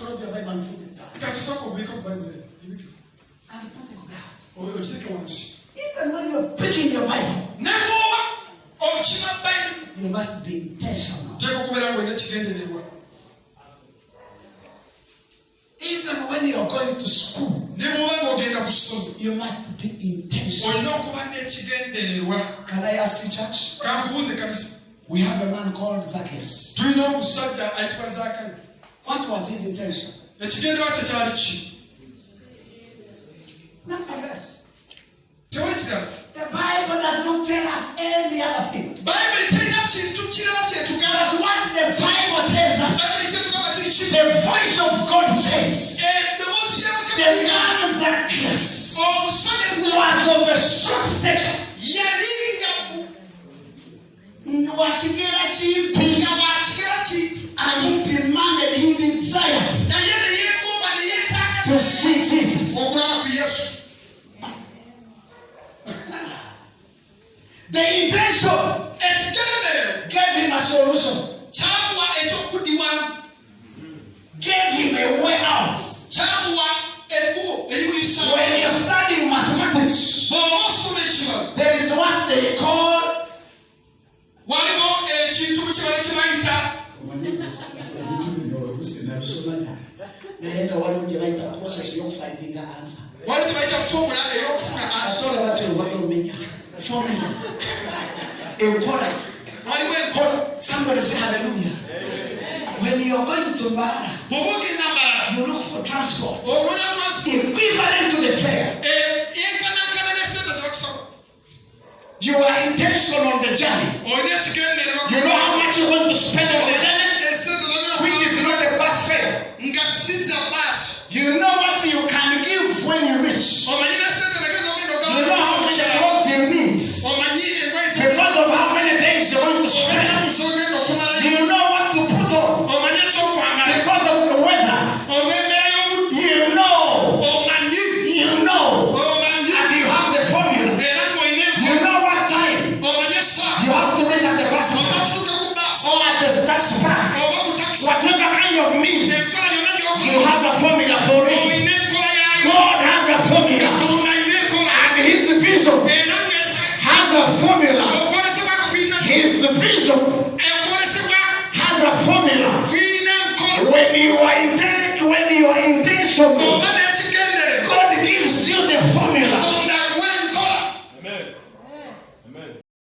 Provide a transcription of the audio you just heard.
close your Bible and put it down. And put it down. Even when you're picking your Bible, you must be intentional. Even when you're going to school, you must be intentional. Can I ask you, church? We have a man called Zacchaeus. What was his intention? Nonetheless, the Bible does not tell us any other thing. But what the Bible tells us, the voice of God says, the man Zacchaeus was of a short stature. And he demanded, he desired to see Jesus. The intention gave him a solution, gave him a way out. When you're studying mathematics, there is what they call somebody say hallelujah. When you are going to Mbara, you look for transport equivalent to the fare. You are intentional on the journey. You know how much you want to spend on the journey, which is not a bus fare. You know what you can give when you reach. You know how much clothes you need because of how many days you're going to spend. You know what to put on because of the weather. You know, and you have the formula. You know what time you have to reach at the bus stop or at the taxi park. Whatever kind of means, you have a formula for it. God has a formula, and His vision has a formula. His vision has a formula. When you are intentional,